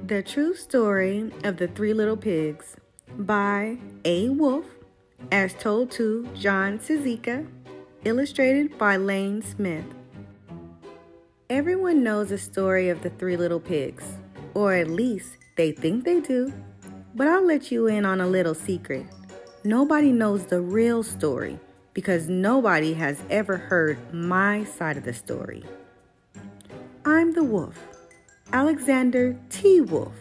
The True Story of the Three Little Pigs by A. Wolf, as told to John Scieszka, illustrated by Lane Smith. Everyone knows the story of the Three Little Pigs, or at least they think they do. But I'll let you in on a little secret. Nobody knows the real story because nobody has ever heard my side of the story. I'm the wolf. Alexander T. Wolf.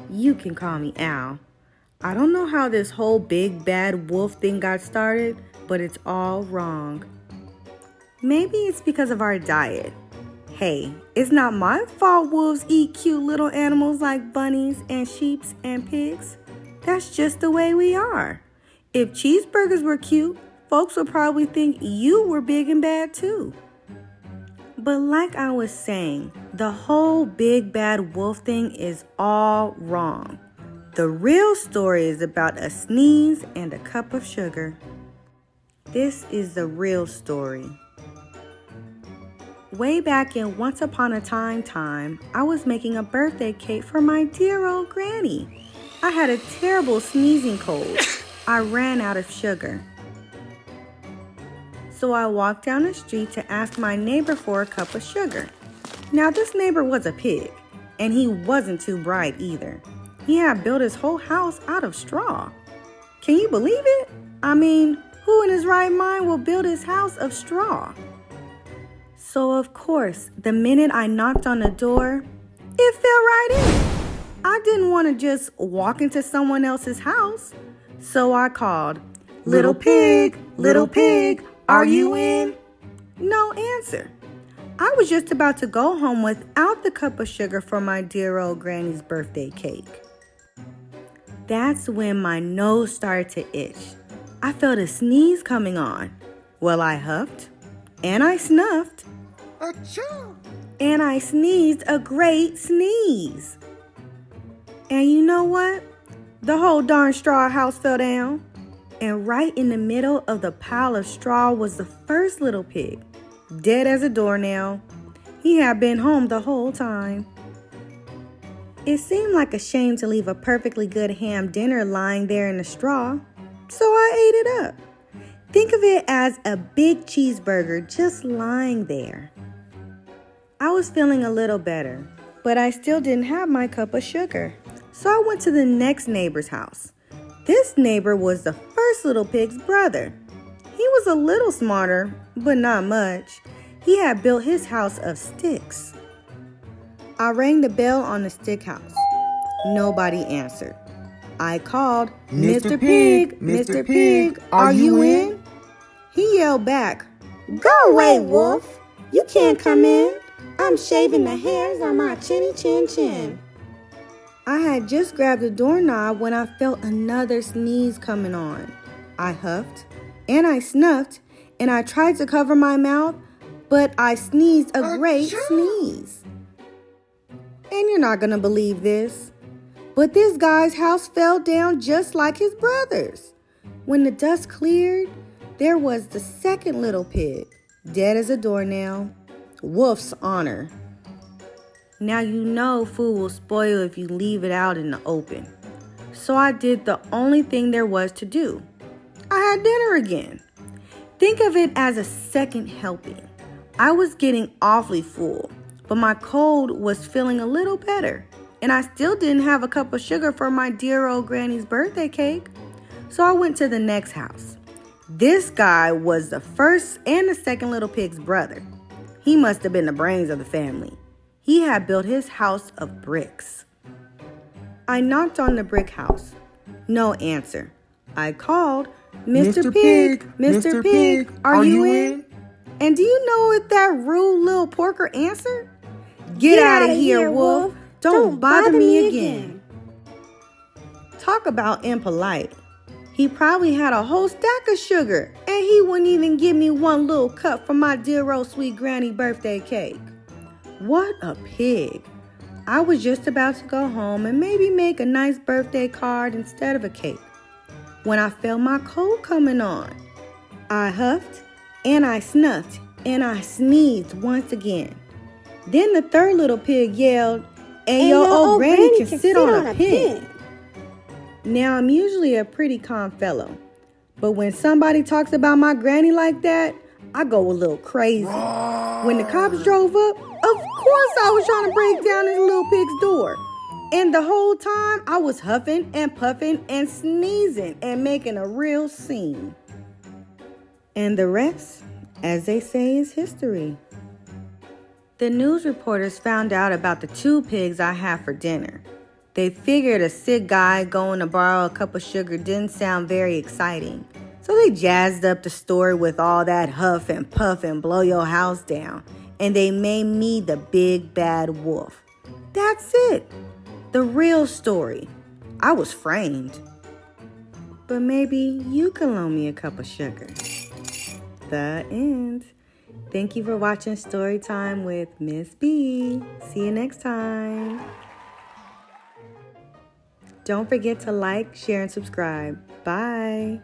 You can call me Al. I don't know how this whole big bad wolf thing got started, but it's all wrong. Maybe it's because of our diet. Hey, it's not my fault wolves eat cute little animals like bunnies and sheep and pigs. That's just the way we are. If cheeseburgers were cute, folks would probably think you were big and bad too. But like I was saying, the whole big bad wolf thing is all wrong. The real story is about a sneeze and a cup of sugar. This is the real story. Way back in Once Upon a Time, I was making a birthday cake for my dear old granny. I had a terrible sneezing cold. I ran out of sugar. So I walked down the street to ask my neighbor for a cup of sugar. Now this neighbor was a pig, and he wasn't too bright either. He had built his whole house out of straw. Can you believe it? I mean, who in his right mind will build his house of straw? So of course, the minute I knocked on the door, it fell right in. I didn't want to just walk into someone else's house. So I called, "Little pig, are you in?" No answer. I was just about to go home without the cup of sugar for my dear old granny's birthday cake. That's when my nose started to itch. I felt a sneeze coming on. Well, I huffed, and I snuffed, Achoo! And I sneezed a great sneeze. And you know what? The whole darn straw house fell down. And right in the middle of the pile of straw was the first little pig, dead as a doornail. He had been home the whole time. It seemed like a shame to leave a perfectly good ham dinner lying there in the straw, so I ate it up. Think of it as a big cheeseburger just lying there. I was feeling a little better, but I still didn't have my cup of sugar, so I went to the next neighbor's house. This neighbor was the first little pig's brother. He was a little smarter, but not much. He had built his house of sticks. I rang the bell on the stick house. Nobody answered. I called, "Mr. Pig, are you in?" He yelled back, "Go away, wolf. You can't come in. I'm shaving the hairs on my chinny chin. I had just grabbed the doorknob when I felt another sneeze coming on. I huffed, and I snuffed, and I tried to cover my mouth, but I sneezed a great sneeze. And you're not going to believe this, but this guy's house fell down just like his brother's. When the dust cleared, there was the second little pig, dead as a doornail. Wolf's honor. Now you know food will spoil if you leave it out in the open. So I did the only thing there was to do. I had dinner again. Think of it as a second helping. I was getting awfully full, but my cold was feeling a little better, and I still didn't have a cup of sugar for my dear old granny's birthday cake. So I went to the next house. This guy was the first and the second little pig's brother. He must have been the brains of the family. He had built his house of bricks. I knocked on the brick house. No answer. I called, "Mr. Pig, are you in?" And do you know what that rude little porker answered? "Get out of here, wolf. Don't bother me again." Talk about impolite. He probably had a whole stack of sugar, and he wouldn't even give me one little cup for my dear old sweet granny birthday cake. What a pig. I was just about to go home and maybe make a nice birthday card instead of a cake when I felt my cold coming on. I huffed, and I snuffed, and I sneezed once again. Then the third little pig yelled, and your old granny can sit on a pin. Now, I'm usually a pretty calm fellow, but when somebody talks about my granny like that, I go a little crazy. When the cops drove up, of course I was trying to break down this little pig's door. And the whole time, I was huffing and puffing and sneezing and making a real scene. And the rest, as they say, is history. The news reporters found out about the 2 pigs I had for dinner. They figured a sick guy going to borrow a cup of sugar didn't sound very exciting. So they jazzed up the story with all that huff and puff and blow your house down. And they made me the big bad wolf. That's it. The real story. I was framed. But maybe you can loan me a cup of sugar. The end. Thank you for watching Storytime with Miss B. See you next time. Don't forget to like, share, and subscribe. Bye.